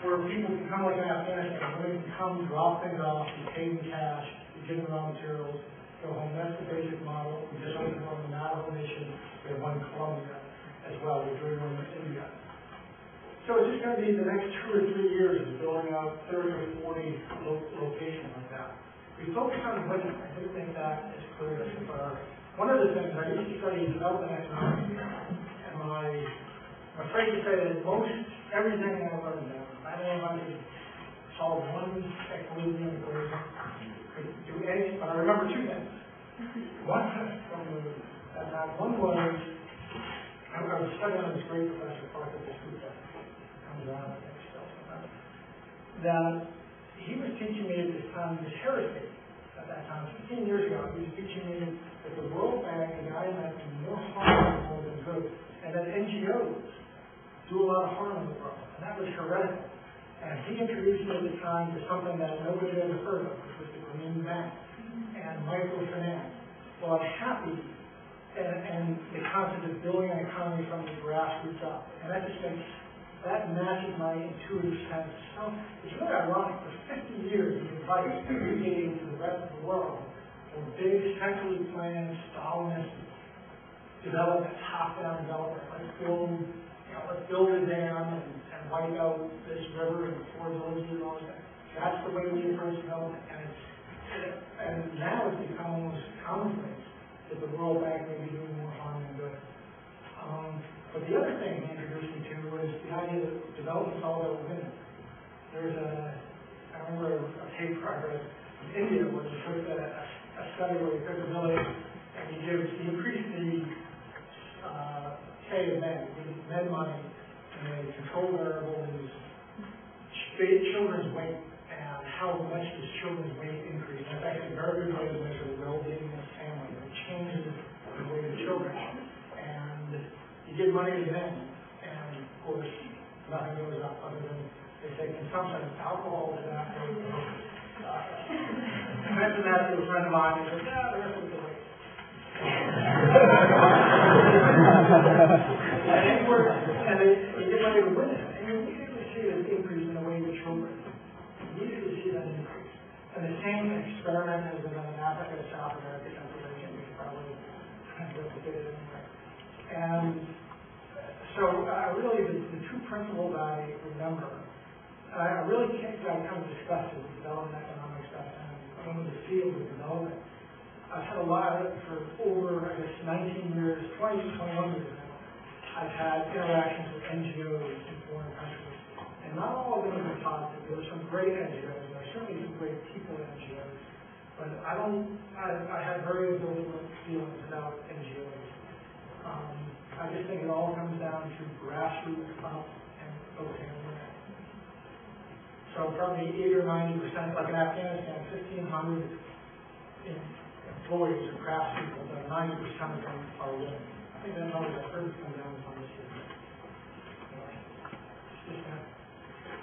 where people can come like in Afghanistan, where they can come, drop things off, you pay them cash, you give them raw materials, go home. That's the basic model. We just opened one in the Navajo Nation. We have one in Colombia as well. We're doing one in India. So it's just going to be the next 2 or 3 years of building out 30 or 40 locations like that. We focus on women. I do think that is clear. One of the things, I used to study development economics, and I'm afraid to say that most everything I learned now, I don't know if I could solve one equilibrium equation, could do anything, but I remember 2 things. One was, I was studying on this great professor, Patrick Byrne, comes around, I think, still sometimes, that he was teaching me at this time, this heresy at that time, 15 years ago, he was teaching me that the World Bank and the IMF do more harm than good, and that NGOs do a lot of harm in the world, and that was heretical. And he introduced me at the time to something that nobody had ever heard of, which was the Green Bank and microfinance. Well, I'm happy, and the concept of building an economy from the grassroots up, and that just makes, that matches my intuitive sense. So it's really ironic. For 50 years, the advice that we gave to the rest of the world were big, centrally planned, Stalinist development, top-down development. Let's build a dam and wipe out this river and 4 villages and all that. That's the way we approach development. And now it's become almost commonplace that the World Bank may be doing more harm than good. But the other thing he introduced me to was the idea that development is all about women. There's I remember a paper I read in India where they took a study where you took a village and you increase the pay of men, you give men money, and they control variables is children's weight and how much does children's weight increase. That's actually a very good way to measure the well-being of the family. It changes give money to them, and of course, nothing goes up other than they say consumption of alcohol is not going to work. I mentioned that to a friend of mine, he said, yeah, the rest of the way. And they get ready to win it. And you immediately see an increase in the way the children. You immediately see that increase. And the same experiment has been done in Africa, South America, Central Asia, we could probably replicate it anyway. And so really the two principles I remember, I really got kind of disgusted with development economics stuff and I'm in the field of development. I've had a lot of it for over, I guess, 19 years, 21 years now. I've had interactions with NGOs in foreign countries. And not all of them have been positive. There were some great NGOs, there are certainly some great people in NGOs. But I have very ambivalent feelings about NGOs. I just think it all comes down to grassroots up and focusing on that. So probably 80 or 90%, like in Afghanistan, 1,500 employees or craftspeople, but 90% of them are women. I think that number has heard come down from this year.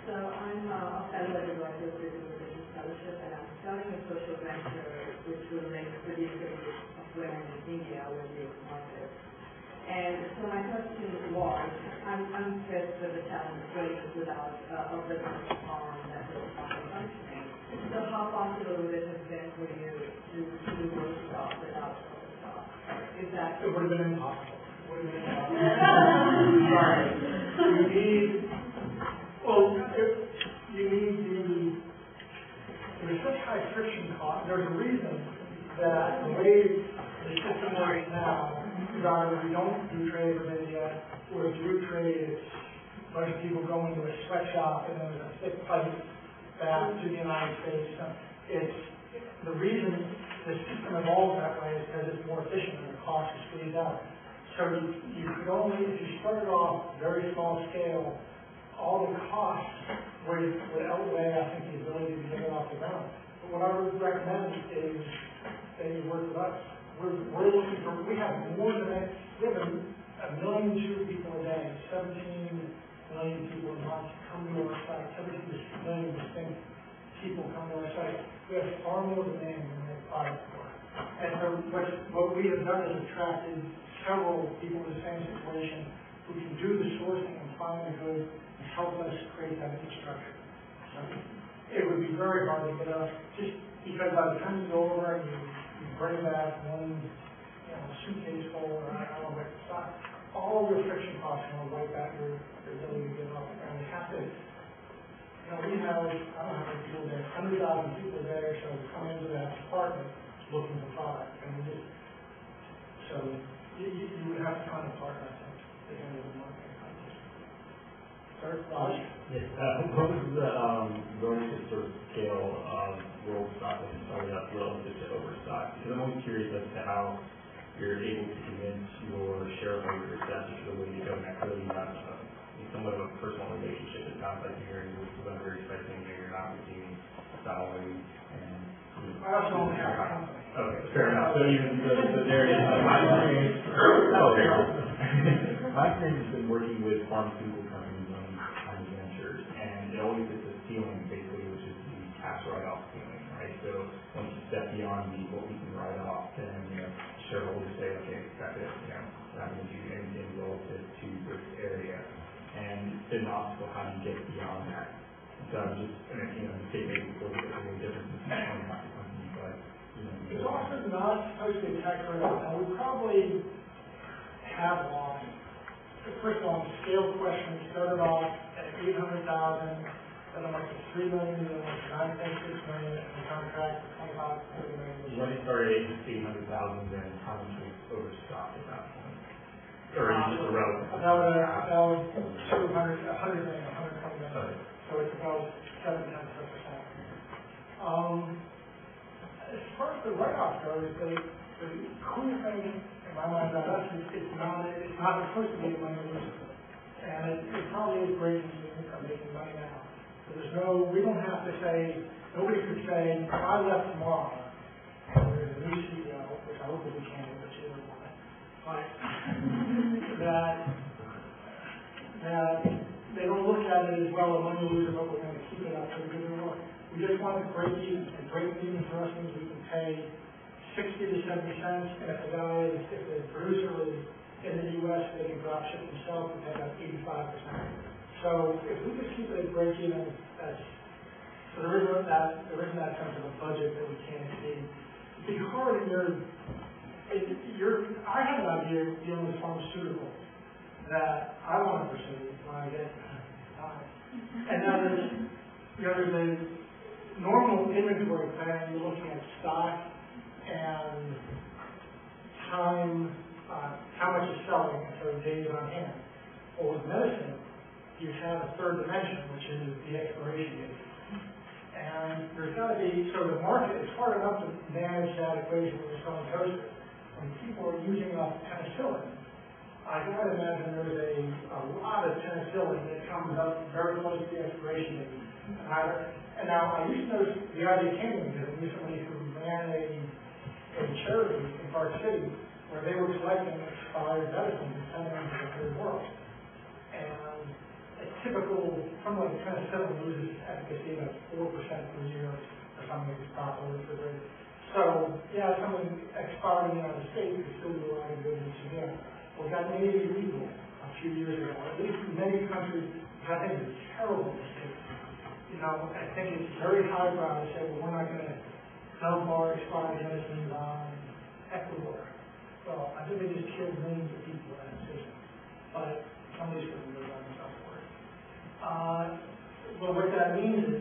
So I'm a fellow at the Director of Religious Fellowship, and I'm starting a social venture which will link the activities of women in India with the market. And so my question was, I'm faced with the challenge of races without a business arm that is properly functioning. So how possible would it have been for you to do Woodstock without Woodstock? Is that... It would have been impossible. Sorry. There's such high friction cost. There's a reason that the way the system works now is either we don't do trade with India, or if you do trade, it's a bunch of people go into a sweatshop and then there's a thick pipe back to the United States. It's the reason the system evolves that way is because it's more efficient and the cost is squeezed out. So you could only, if you started off very small scale, all the costs would outweigh, I think, the ability to get it off the ground. But what I would recommend is that you work with us. We're looking for, we have more than that. We have 1.2 million people a day, 17 million people a month come to our site. Every million distinct people come to our site. We have far more demand than we have product for. And so what we have done is attracted several people in the same situation who can do the sourcing and find the goods and help us create that infrastructure. It would be very hard to get us, just because by the time you go over and you bring back one suitcase full, or I don't know what it's not, all your friction costs are going to wipe out your ability to get off the ground. You have to, we have, I don't know how many people there, 100,000 people a day or so come into that department looking for product. And we just, so you would have to find a partner, I think, to handle the marketing. Sir, Raj? Yes, what was the relative sort of scale of world stock that you started up relative to overstock? Because I'm always curious as to how you're able to convince your shareholders that this is the way to go. And that's really not somewhat of a personal relationship. It sounds like you're very expecting you're not receiving salary and... I also only have a company. Okay, fair enough. So even so there it is. My experience has been working with pharmaceutical companies on these kind of ventures, and it always hits a ceiling, basically, which is the tax write-off ceiling, right? So once you step beyond what we can write off, then shareholders say, okay, expect it, not going to do anything relative to this area, and it's been an obstacle how do you get beyond that. So I'm just, the state maybe before there's a difference in the company, but it's also not supposed to be a tax write-off. Now we probably have lost. First of all, the scale question started off at 800,000, then it went to 3 million, then it went to 9.6 million, and the contract for 25 to 30 million. When you started at 800,000, then how much was overstocked at that point? Or just a relative? About 100 million, 120 million. Okay. So it's about 7.5%. As far as the write-off goes, the cool thing in my mind about us is it's not supposed to be a money loser. And it probably is great engineering for making money now. So we don't have to say, nobody could say, if I left tomorrow, and there's a new CEO, which I hope will be candid, but you don't want it, but that at it as well, a money loser, but we're going to keep it up to a good reward. We just want to break even, and break even for us means we can pay 60 to 70 cents, and if the producer is in the U.S., they can drop ship themselves and pay about 85%. So if we just keep it at break even, so there isn't that sense of a budget that we can't exceed. It'd be hard in I have an idea dealing with pharmaceuticals that I want to pursue when I get time. And that is, there's a normal inventory plan. You're looking at stock and time, how much is selling, so days on hand. Or with medicine, you have a third dimension, which is the expiration date. And there's got to be, so the market, it's hard enough to manage that equation when you're selling toasters. When people are using up penicillin, I got to imagine there's a lot of penicillin that comes up very close to the expiration date. And now I used to know the idea came to me because I knew somebody who ran a charity in Park City where they were collecting expired medicines and sending them to the third world. And a typical, something like penicillin loses efficacy about 4% per year or something that's properly refrigerated. So, yeah, something expired in the United States is still do a lot of good in Sudan. Well, that made it illegal a few years ago. At least in many countries, which I think is a terrible mistake. I think it's very highbrow to say, well, we're not going to dump our expired medicines on Ecuador. Well, I think they just killed millions of people in that system. But somebody's going to go down and support it. But what that means is,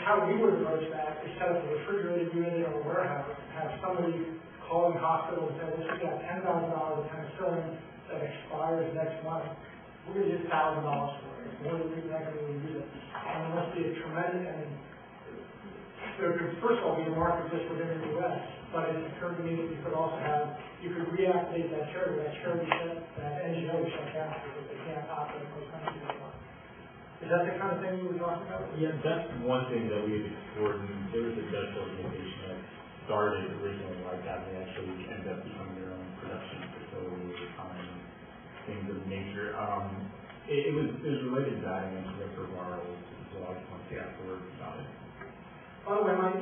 how we would approach that is set up a refrigerated unit in a warehouse, have somebody call in hospital and say, well, we got $10,000 of penicillin that expires next month. We're going to get $1,000 for it. It's more than we're not going to really use it. And there must be a tremendous, and there could, first of all, be a market just within the U.S., but it occurred to me that you could also have, you could reactivate that charity that NGO shut down because they can't operate in those countries anymore. Is that the kind of thing you were talking about? Yeah, that's one thing that we had explored, and there was a Dutch organization that started originally like that. They actually ended up becoming their own production facility over time, things of nature. It was related to that, and retrovirals as well. I just want to say afterwards about it. By the way,